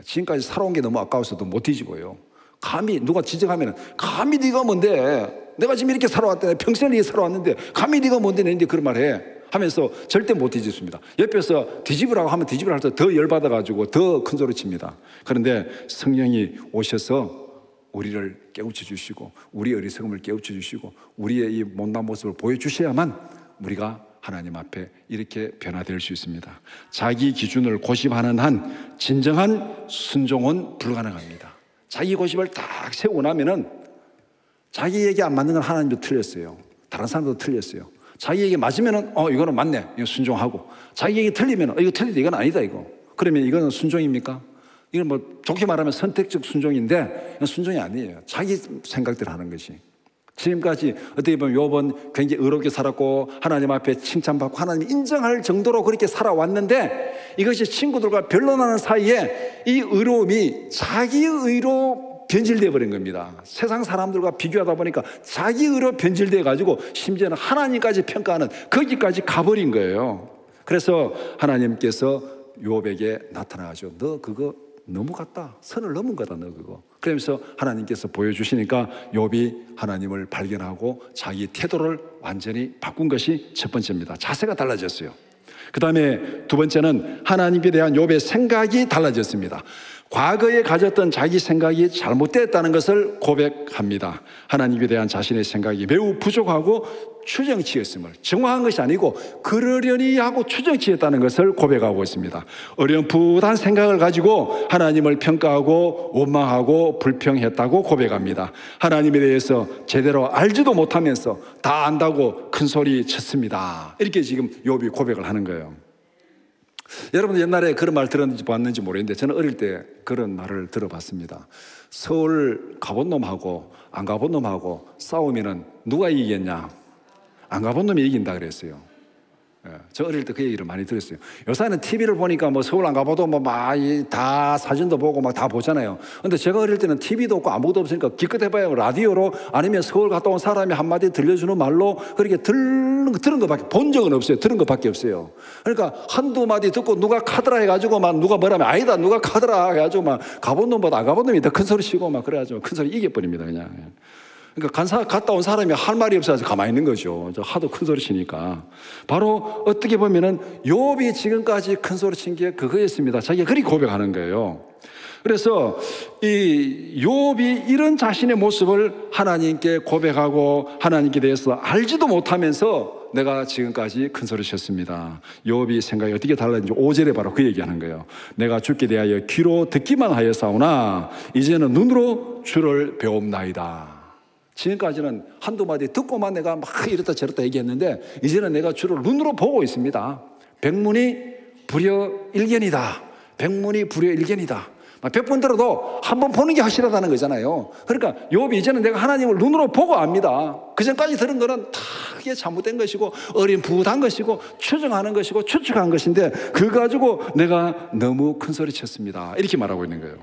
지금까지 살아온 게 너무 아까워서도 못 뒤집어요. 감히 누가 지적하면 감히 네가 뭔데, 내가 지금 이렇게 살아왔대, 평생을 이렇게 살아왔는데 감히 네가 뭔데 내는데 그런 말 해 하면서 절대 못 뒤집습니다. 옆에서 뒤집으라고 하면 뒤집으라 할 때 더 열받아가지고 더 큰 소리 칩니다. 그런데 성령이 오셔서 우리를 깨우쳐 주시고 우리의 어리석음을 깨우쳐 주시고 우리의 이 못난 모습을 보여주셔야만 우리가 하나님 앞에 이렇게 변화될 수 있습니다. 자기 기준을 고집하는 한 진정한 순종은 불가능합니다. 자기 고집을 딱 세우고 나면은 자기에게 안 맞는 건 하나님도 틀렸어요. 다른 사람도 틀렸어요. 자기에게 맞으면은 이거는 맞네, 이거 순종하고, 자기에게 틀리면 이거 틀리다, 이건 아니다, 이거. 그러면 이거는 순종입니까? 이건 뭐 좋게 말하면 선택적 순종인데 이건 순종이 아니에요. 자기 생각대로 하는 것이. 지금까지 어떻게 보면 욥은 굉장히 의롭게 살았고 하나님 앞에 칭찬받고 하나님 인정할 정도로 그렇게 살아왔는데, 이것이 친구들과 변론하는 사이에 이 의로움이 자기 의로 변질되어 버린 겁니다. 세상 사람들과 비교하다 보니까 자기 의로 변질되어 가지고 심지어는 하나님까지 평가하는 거기까지 가버린 거예요. 그래서 하나님께서 욥에게 나타나가지고 너 그거 너무 같다, 선을 넘은 거다, 너 그거. 그러면서 하나님께서 보여주시니까 욥이 하나님을 발견하고 자기 태도를 완전히 바꾼 것이 첫 번째입니다. 자세가 달라졌어요. 그 다음에 두 번째는 하나님에 대한 욥의 생각이 달라졌습니다. 과거에 가졌던 자기 생각이 잘못됐다는 것을 고백합니다. 하나님에 대한 자신의 생각이 매우 부족하고 추정치였음을, 정확한 것이 아니고 그러려니 하고 추정치였다는 것을 고백하고 있습니다. 어렴풋한 생각을 가지고 하나님을 평가하고 원망하고 불평했다고 고백합니다. 하나님에 대해서 제대로 알지도 못하면서 다 안다고 큰 소리 쳤습니다. 이렇게 지금 욥이 고백을 하는 거예요. 여러분 옛날에 그런 말 들었는지 봤는지 모르겠는데 저는 어릴 때 그런 말을 들어봤습니다. 서울 가본 놈하고 안 가본 놈하고 싸우면은 누가 이기겠냐? 안 가본 놈이 이긴다 그랬어요. 저 어릴 때 그 얘기를 많이 들었어요. 요새는 TV를 보니까 뭐 서울 안 가봐도 뭐 막 다 사진도 보고 막 다 보잖아요. 근데 제가 어릴 때는 TV도 없고 아무것도 없으니까 기껏 해봐야 라디오로 아니면 서울 갔다 온 사람이 한마디 들려주는 말로 그렇게 들은 것밖에 본 적은 없어요. 들은 것밖에 없어요. 그러니까 한두 마디 듣고 누가 카더라 해가지고 막 누가 뭐라면 아니다 누가 카더라 해가지고 막 가본 놈보다 안 가본 놈이 더 큰 소리 치고 막 그래가지고 큰 소리 이겨버립니다 그냥. 그러니까 갔다 온 사람이 할 말이 없어서 가만히 있는 거죠. 하도 큰 소리 치니까. 바로 어떻게 보면은 욥이 지금까지 큰 소리 친 게 그거였습니다. 자기가 그리 고백하는 거예요. 그래서 이 욥이 이런 자신의 모습을 하나님께 고백하고 하나님께 대해서 알지도 못하면서 내가 지금까지 큰 소리 쳤습니다. 욥이 생각이 어떻게 달라진지 5절에 바로 그 얘기하는 거예요. 내가 주께 대하여 귀로 듣기만 하였사오나 이제는 눈으로 주를 배움나이다. 지금까지는 한두 마디 듣고만 내가 막 이렇다 저렇다 얘기했는데 이제는 내가 주를 눈으로 보고 있습니다. 백문이 불여일견이다. 백문이 불여일견이다. 100번 들어도 한 번 보는 게 확실하다는 거잖아요. 그러니까 욥이 이제는 내가 하나님을 눈으로 보고 압니다. 그전까지 들은 거는 다 그게 잘못된 것이고 어림풋한 것이고 추정하는 것이고 추측한 것인데 그거 가지고 내가 너무 큰 소리 쳤습니다. 이렇게 말하고 있는 거예요.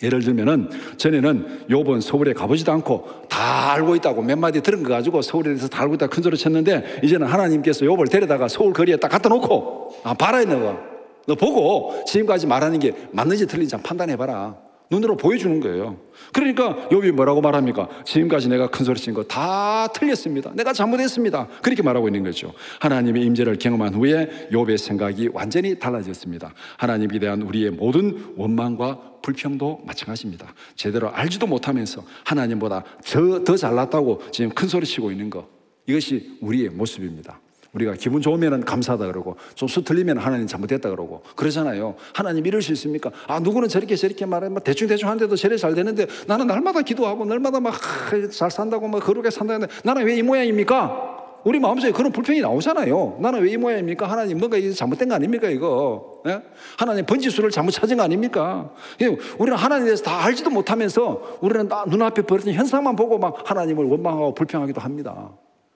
예를 들면은 전에는 욥은 서울에 가보지도 않고 다 알고 있다고 몇 마디 들은 거 가지고 서울에 대해서 다 알고 있다고 큰 소리 쳤는데 이제는 하나님께서 욥을 데려다가 서울 거리에 딱 갖다 놓고 봐라 너 보고 지금까지 말하는 게 맞는지 틀린지 판단해봐라. 눈으로 보여주는 거예요. 그러니까 욥이 뭐라고 말합니까? 지금까지 내가 큰 소리 친 거 다 틀렸습니다. 내가 잘못했습니다. 그렇게 말하고 있는 거죠. 하나님의 임재를 경험한 후에 욥의 생각이 완전히 달라졌습니다. 하나님에 대한 우리의 모든 원망과 불평도 마찬가지입니다. 제대로 알지도 못하면서 하나님보다 더 잘났다고 지금 큰 소리 치고 있는 거, 이것이 우리의 모습입니다. 우리가 기분 좋으면 감사하다 그러고 좀 수틀리면 하나님 잘못됐다 그러고 그러잖아요. 하나님 이럴 수 있습니까? 누구는 저렇게 말해 대충 하는데도 저래 잘 되는데 나는 날마다 기도하고 날마다 막 잘 산다고 막 거룩하게 산다는데 나는 왜 이 모양입니까? 우리 마음속에 그런 불평이 나오잖아요. 나는 왜 이 모양입니까? 하나님 뭔가 이게 잘못된 거 아닙니까 이거? 예? 하나님 번지수를 잘못 찾은 거 아닙니까? 우리는 하나님에 대해서 다 알지도 못하면서 우리는 눈앞에 벌어진 현상만 보고 막 하나님을 원망하고 불평하기도 합니다.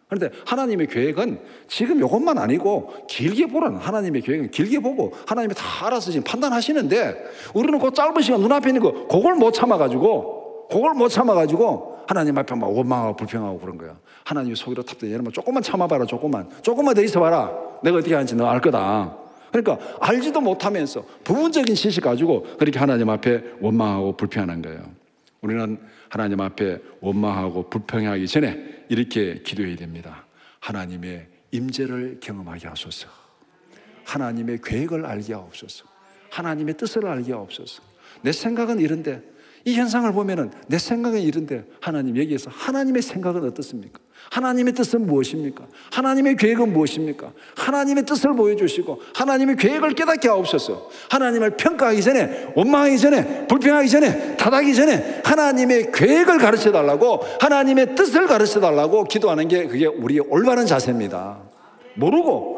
그런데 하나님의 계획은 지금 이것만 아니고 길게 보라는, 하나님의 계획은 길게 보고 하나님이 다 알아서 지금 판단하시는데 우리는 그 짧은 시간 눈앞에 있는 거 그걸 못 참아가지고 하나님 앞에 막 원망하고 불평하고 그런 거야. 하나님이 속이로 탑대 여러분 조금만 참아봐라. 조금만 더 있어봐라. 내가 어떻게 하는지 너 알 거다. 그러니까 알지도 못하면서 부분적인 지식 가지고 그렇게 하나님 앞에 원망하고 불평하는 거예요. 우리는 하나님 앞에 원망하고 불평하기 전에 이렇게 기도해야 됩니다. 하나님의 임재를 경험하게 하소서. 하나님의 계획을 알게 하옵소서. 하나님의 뜻을 알게 하옵소서. 내 생각은 이런데 이 현상을 보면은 내 생각은 이런데 하나님 여기에서 하나님의 생각은 어떻습니까? 하나님의 뜻은 무엇입니까? 하나님의 계획은 무엇입니까? 하나님의 뜻을 보여주시고 하나님의 계획을 깨닫게 하옵소서. 하나님을 평가하기 전에, 원망하기 전에, 불평하기 전에, 탓하기 전에 하나님의 계획을 가르쳐달라고, 하나님의 뜻을 가르쳐달라고 기도하는 게 그게 우리의 올바른 자세입니다. 모르고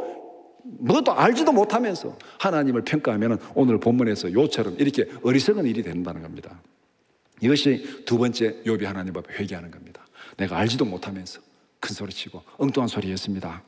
뭐도 알지도 못하면서 하나님을 평가하면 오늘 본문에서 요처럼 이렇게 어리석은 일이 된다는 겁니다. 이것이 두 번째 욥이 하나님 앞에 회개하는 겁니다. 내가 알지도 못하면서 큰 소리치고 엉뚱한 소리 했습니다.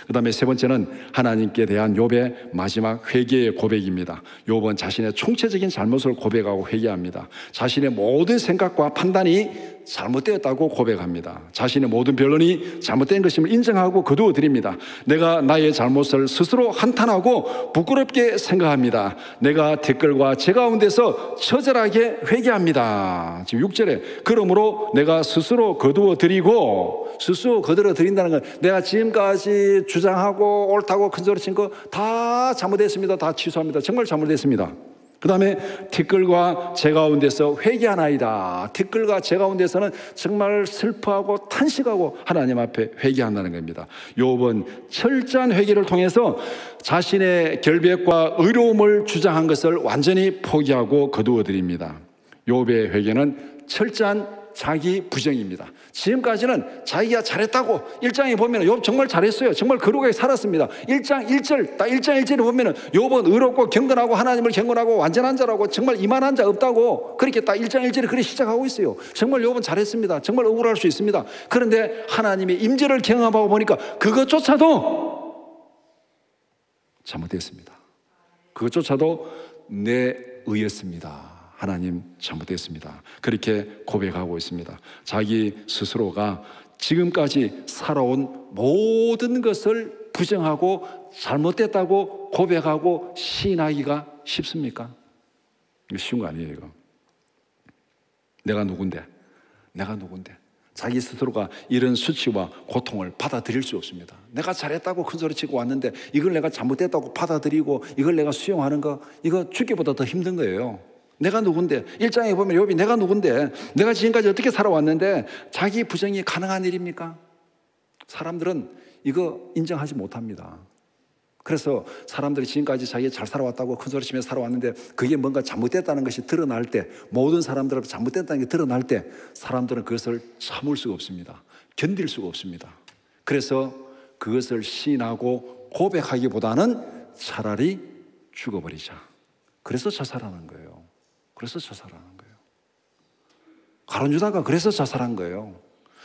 그 다음에 세 번째는 하나님께 대한 욥의 마지막 회개의 고백입니다. 욥은 자신의 총체적인 잘못을 고백하고 회개합니다. 자신의 모든 생각과 판단이 잘못되었다고 고백합니다. 자신의 모든 변론이 잘못된 것임을 인정하고 거두어 드립니다. 내가 나의 잘못을 스스로 한탄하고 부끄럽게 생각합니다. 내가 댓글과 제 가운데서 처절하게 회개합니다. 지금 6절에 그러므로 내가 스스로 거두어 드리고, 스스로 거두어 드린다는 건 내가 지금까지 주장하고 옳다고 큰소리 친 거 다 잘못했습니다. 다 취소합니다. 정말 잘못했습니다. 그 다음에 댓글과 제 가운데서 회개하나이다. 댓글과 제 가운데서는 정말 슬퍼하고 탄식하고 하나님 앞에 회개한다는 겁니다. 욥은 철저한 회개를 통해서 자신의 결백과 의로움을 주장한 것을 완전히 포기하고 거두어 드립니다. 욥의 회개는 철저한 자기 부정입니다. 지금까지는 자기가 잘했다고 1장에 보면 욥 정말 잘했어요. 정말 거룩하게 살았습니다. 1장 1절, 딱 1장 1절에 보면 욥은 의롭고 경건하고 하나님을 경건하고 완전한 자라고 정말 이만한 자 없다고 그렇게 딱 1장 1절에 그렇게 시작하고 있어요. 정말 욥은 잘했습니다. 정말 억울할 수 있습니다. 그런데 하나님의 임재를 경험하고 보니까 그것조차도 잘못됐습니다. 그것조차도 내 의였습니다. 하나님 잘못됐습니다. 그렇게 고백하고 있습니다. 자기 스스로가 지금까지 살아온 모든 것을 부정하고 잘못됐다고 고백하고 시인하기가 쉽습니까? 이거 쉬운 거 아니에요, 이거. 내가 누군데? 자기 스스로가 이런 수치와 고통을 받아들일 수 없습니다. 내가 잘했다고 큰소리치고 왔는데 이걸 내가 잘못됐다고 받아들이고 이걸 내가 수용하는 거, 이거 죽기보다 더 힘든 거예요. 내가 누군데? 1장에 보면 욥이 내가 누군데? 내가 지금까지 어떻게 살아왔는데 자기 부정이 가능한 일입니까? 사람들은 이거 인정하지 못합니다. 그래서 사람들이 지금까지 자기가 잘 살아왔다고 큰소리치며 살아왔는데 그게 뭔가 잘못됐다는 것이 드러날 때, 모든 사람들 앞에 잘못됐다는 게 드러날 때 사람들은 그것을 참을 수가 없습니다. 견딜 수가 없습니다. 그래서 그것을 시인하고 고백하기보다는 차라리 죽어버리자. 그래서 자살하는 거예요. 가룟 유다가 그래서 자살한 거예요.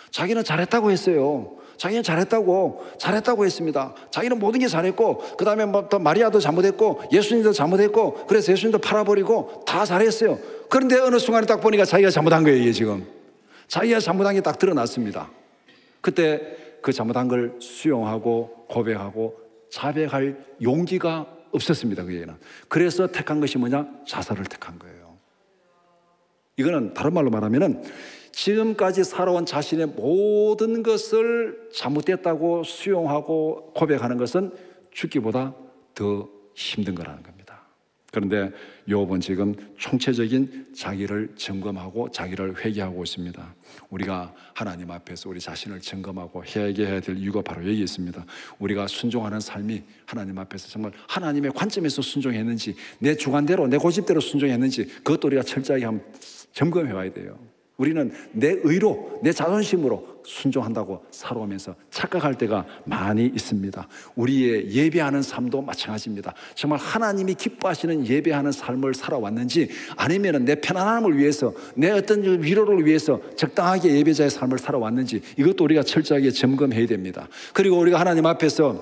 자기는 잘했다고 했어요. 자기는 잘했다고 했습니다. 자기는 모든 게 잘했고, 그 다음에 또 마리아도 잘못했고, 예수님도 잘못했고, 그래서 예수님도 팔아버리고 다 잘했어요. 그런데 어느 순간에 딱 보니까 자기가 잘못한 거예요, 이게 지금. 자기가 잘못한 게 딱 드러났습니다. 그때 그 잘못한 걸 수용하고 고백하고 자백할 용기가 없었습니다, 그에게는. 그래서 택한 것이 뭐냐? 자살을 택한 거예요. 이거는 다른 말로 말하면은 지금까지 살아온 자신의 모든 것을 잘못됐다고 수용하고 고백하는 것은 죽기보다 더 힘든 거라는 겁니다. 그런데 욥은 지금 총체적인 자기를 점검하고 자기를 회개하고 있습니다. 우리가 하나님 앞에서 우리 자신을 점검하고 회개해야 될 이유가 바로 여기 있습니다. 우리가 순종하는 삶이 하나님 앞에서 정말 하나님의 관점에서 순종했는지, 내 주관대로 내 고집대로 순종했는지, 그것도 우리가 철저하게 한번 점검해 봐야 돼요. 우리는 내 의로, 내 자존심으로 순종한다고 살아오면서 착각할 때가 많이 있습니다. 우리의 예배하는 삶도 마찬가지입니다. 정말 하나님이 기뻐하시는 예배하는 삶을 살아왔는지, 아니면 내 편안함을 위해서, 내 어떤 위로를 위해서 적당하게 예배자의 삶을 살아왔는지, 이것도 우리가 철저하게 점검해야 됩니다. 그리고 우리가 하나님 앞에서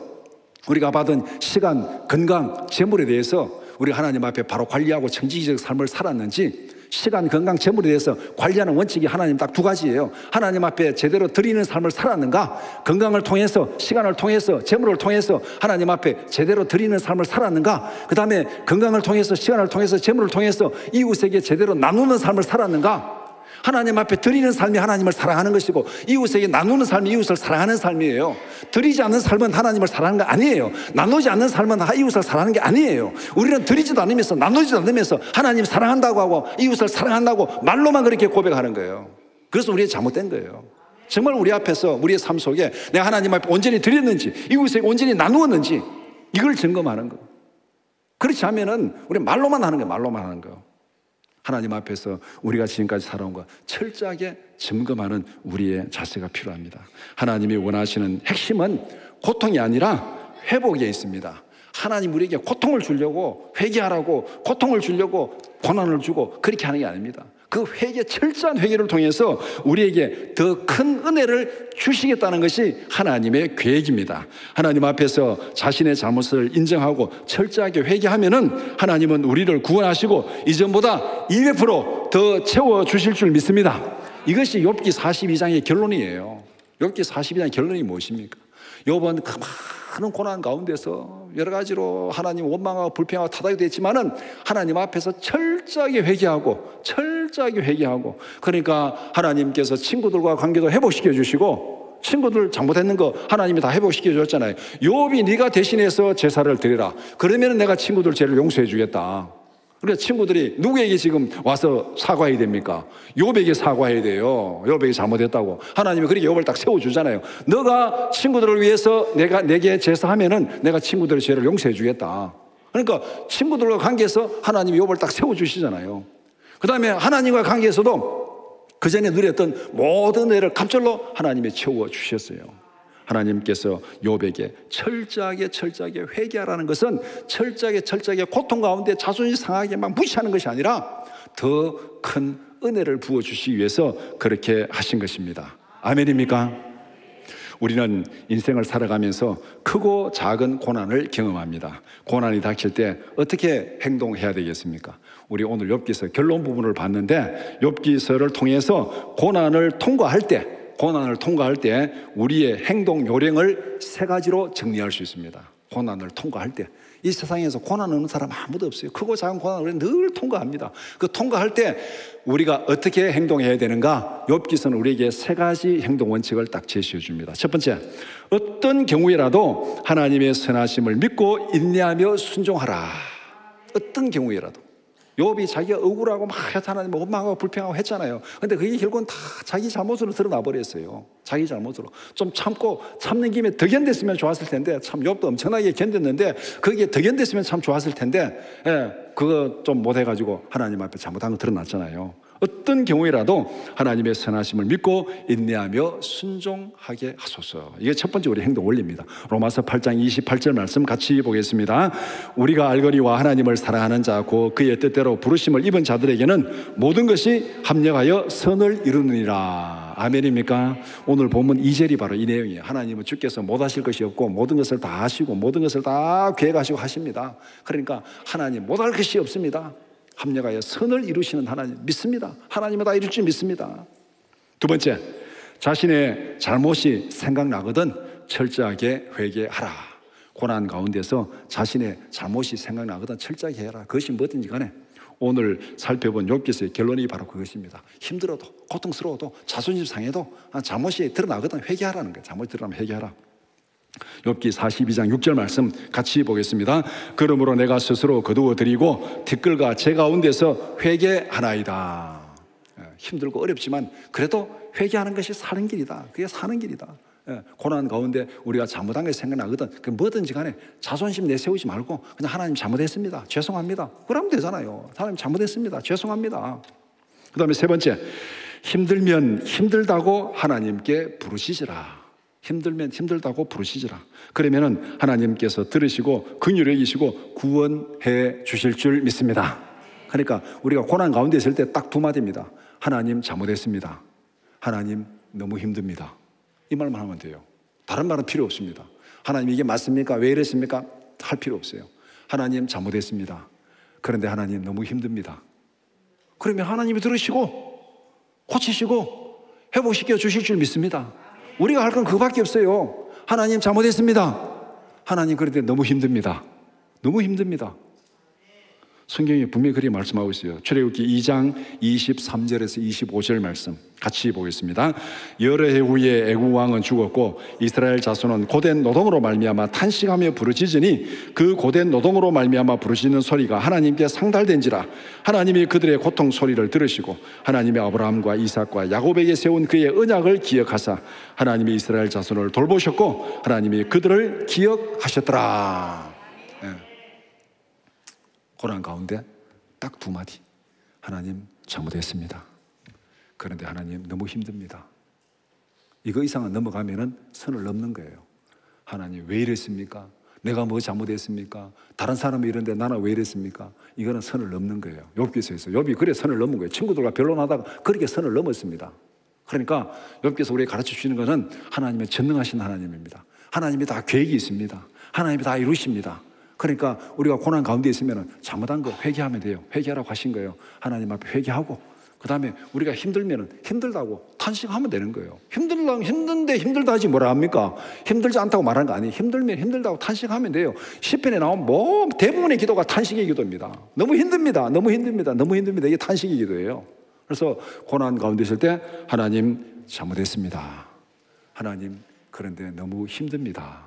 우리가 받은 시간, 건강, 재물에 대해서 우리가 하나님 앞에 바로 관리하고 청지기적 삶을 살았는지, 시간, 건강, 재물에 대해서 관리하는 원칙이 하나님 딱 두 가지예요. 하나님 앞에 제대로 드리는 삶을 살았는가? 건강을 통해서, 시간을 통해서, 재물을 통해서 하나님 앞에 제대로 드리는 삶을 살았는가? 그 다음에 건강을 통해서, 시간을 통해서, 재물을 통해서 이웃에게 제대로 나누는 삶을 살았는가? 하나님 앞에 드리는 삶이 하나님을 사랑하는 것이고 이웃에게 나누는 삶이 이웃을 사랑하는 삶이에요. 드리지 않는 삶은 하나님을 사랑하는 거 아니에요. 나누지 않는 삶은 이웃을 사랑하는 게 아니에요. 우리는 드리지도 않으면서 나누지도 않으면서 하나님 사랑한다고 하고 이웃을 사랑한다고 말로만 그렇게 고백하는 거예요. 그래서 우리가 잘못된 거예요. 정말 우리 앞에서 우리의 삶 속에 내가 하나님 앞에 온전히 드렸는지 이웃에게 온전히 나누었는지 이걸 점검하는 거. 그렇지 않으면 우리 말로만 하는 거예요. 말로만 하는 거. 하나님 앞에서 우리가 지금까지 살아온 것 철저하게 점검하는 우리의 자세가 필요합니다. 하나님이 원하시는 핵심은 고통이 아니라 회복에 있습니다. 하나님 우리에게 고통을 주려고 회개하라고 고통을 주려고 고난을 주고 그렇게 하는 게 아닙니다. 그 회개, 철저한 회개를 통해서 우리에게 더 큰 은혜를 주시겠다는 것이 하나님의 계획입니다. 하나님 앞에서 자신의 잘못을 인정하고 철저하게 회개하면은 하나님은 우리를 구원하시고 이전보다 200% 더 채워주실 줄 믿습니다. 이것이 욥기 42장의 결론이에요. 욥기 42장의 결론이 무엇입니까? 욥은 그 많은 고난 가운데서 여러 가지로 하나님 원망하고 불평하고 타닥이 됐지만은 하나님 앞에서 철저하게 회개하고 그러니까 하나님께서 친구들과 관계도 회복시켜 주시고 친구들 잘못했는 거 하나님이 다 회복시켜 줬잖아요. 욥이 네가 대신해서 제사를 드리라. 그러면 내가 친구들 죄를 용서해 주겠다. 그러니까 친구들이 누구에게 지금 와서 사과해야 됩니까? 욥에게 사과해야 돼요. 욥에게 잘못했다고. 하나님이 그렇게 욥을 딱 세워주잖아요. 너가 친구들을 위해서 내게 제사하면은 내가 친구들의 죄를 용서해 주겠다. 그러니까 친구들과 관계에서 하나님이 욥을 딱 세워주시잖아요. 그 다음에 하나님과 관계에서도 그 전에 누렸던 모든 애를 갑절로 하나님이 채워주셨어요. 하나님께서 욥에게 철저하게 회개하라는 것은 철저하게 고통 가운데 자존심 상하게 막 무시하는 것이 아니라 더 큰 은혜를 부어주시기 위해서 그렇게 하신 것입니다. 아멘입니까? 우리는 인생을 살아가면서 크고 작은 고난을 경험합니다. 고난이 닥칠 때 어떻게 행동해야 되겠습니까? 우리 오늘 욥기서 결론 부분을 봤는데 욥기서를 통해서 고난을 통과할 때 우리의 행동 요령을 3가지로 정리할 수 있습니다. 고난을 통과할 때 이 세상에서 고난 없는 사람 아무도 없어요. 크고 작은 고난을 우리는 늘 통과합니다. 그 통과할 때 우리가 어떻게 행동해야 되는가? 욥기서는 우리에게 3가지 행동 원칙을 딱 제시해 줍니다. 첫 번째, 어떤 경우에라도 하나님의 선하심을 믿고 인내하며 순종하라. 어떤 경우에라도. 욥이 자기가 억울하고 막 하나님을 원망하고 불평하고 했잖아요. 근데 그게 결국은 다 자기 잘못으로 드러나 버렸어요. 자기 잘못으로. 좀 참는 김에 더 견뎠으면 좋았을 텐데, 참 욥도 엄청나게 견뎠는데 그게 더 견뎠으면 참 좋았을 텐데, 그거 좀 못해가지고 하나님 앞에 잘못한 거 드러났잖아요. 어떤 경우에라도 하나님의 선하심을 믿고 인내하며 순종하게 하소서. 이게 첫 번째 우리 행동 원리입니다. 로마서 8장 28절 말씀 같이 보겠습니다. 우리가 알거니와 하나님을 사랑하는 자 곧 그의 뜻대로 부르심을 입은 자들에게는 모든 것이 합력하여 선을 이루느니라. 아멘입니까? 오늘 본문 2절이 바로 이 내용이에요. 하나님은 주께서 못하실 것이 없고 모든 것을 다 하시고 모든 것을 다 계획하시고 하십니다. 그러니까 하나님 못할 것이 없습니다. 합력하여 선을 이루시는 하나님 믿습니다. 하나님은 다 이룰 줄 믿습니다. 두 번째, 자신의 잘못이 생각나거든 철저하게 회개하라. 고난 가운데서 자신의 잘못이 생각나거든 철저하게 해라. 그것이 뭐든지 간에 오늘 살펴본 욥기서의 결론이 바로 그것입니다. 힘들어도 고통스러워도 자존심 상해도 잘못이 드러나거든 회개하라는 거예요. 잘못이 드러나면 회개하라. 욥기 42장 6절 말씀 같이 보겠습니다. 그러므로 내가 스스로 거두어 드리고 티끌과 제 가운데서 회개하나이다. 힘들고 어렵지만 그래도 회개하는 것이 사는 길이다. 그게 사는 길이다. 고난 가운데 우리가 잘못한 게 생각나거든. 그 뭐든지 간에 자존심 내세우지 말고 그냥 하나님 잘못했습니다. 죄송합니다. 그러면 되잖아요. 하나님 잘못했습니다. 죄송합니다. 그 다음에 세 번째, 힘들면 힘들다고 하나님께 부르시지라. 힘들면 힘들다고 부르시지라. 그러면은 하나님께서 들으시고 긍휼히 여기시고 구원해 주실 줄 믿습니다. 그러니까 우리가 고난 가운데 있을 때 딱 두 마디입니다. 하나님 잘못했습니다. 하나님 너무 힘듭니다. 이 말만 하면 돼요. 다른 말은 필요 없습니다. 하나님 이게 맞습니까? 왜 이랬습니까? 할 필요 없어요. 하나님 잘못했습니다. 그런데 하나님 너무 힘듭니다. 그러면 하나님이 들으시고 고치시고 회복시켜 주실 줄 믿습니다. 우리가 할 건 그거밖에 없어요. 하나님 잘못했습니다. 하나님 그런데 너무 힘듭니다. 너무 힘듭니다. 성경이 분명히 그렇게 말씀하고 있어요. 출애굽기 2장 23절에서 25절 말씀 같이 보겠습니다. 여러 해 후에 애국 왕은 죽었고 이스라엘 자손은 고된 노동으로 말미암아 탄식하며 부르짖으니 그 고된 노동으로 말미암아 부르짖는 소리가 하나님께 상달된지라. 하나님이 그들의 고통 소리를 들으시고 하나님이 아브라함과 이삭과 야곱에게 세운 그의 언약을 기억하사 하나님이 이스라엘 자손을 돌보셨고 하나님이 그들을 기억하셨더라. 고난 가운데 딱 두 마디. 하나님 잘못했습니다. 그런데 하나님 너무 힘듭니다. 이거 이상은 넘어가면은 선을 넘는 거예요. 하나님 왜 이랬습니까? 내가 뭐 잘못했습니까? 다른 사람이 이런데 나는 왜 이랬습니까? 이거는 선을 넘는 거예요. 욥기서 했어요. 욥이 그래 선을 넘은 거예요. 친구들과 변론하다가 그렇게 선을 넘었습니다. 그러니까 욥기서 우리에게 가르쳐 주시는 것은 하나님의 전능하신 하나님입니다. 하나님이 다 계획이 있습니다. 하나님이 다 이루십니다. 그러니까 우리가 고난 가운데 있으면 잘못한 거 회개하면 돼요. 회개하라고 하신 거예요. 하나님 앞에 회개하고 그 다음에 우리가 힘들면 힘들다고 탄식하면 되는 거예요. 힘든데 힘들다 하지 뭐라 합니까? 힘들지 않다고 말하는 거 아니에요. 힘들면 힘들다고 탄식하면 돼요. 시편에 나오면 뭐 대부분의 기도가 탄식의 기도입니다. 너무 힘듭니다. 너무 힘듭니다. 너무 힘듭니다. 이게 탄식의 기도예요. 그래서 고난 가운데 있을 때 하나님 잘못했습니다. 하나님 그런데 너무 힘듭니다.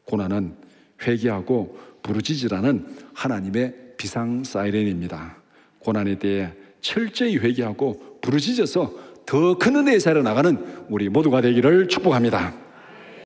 고난은 회개하고 부르짖으라는 하나님의 비상 사이렌입니다. 고난에 대해 철저히 회개하고 부르짖어서 더 큰 은혜의 자리로 나가는 우리 모두가 되기를 축복합니다.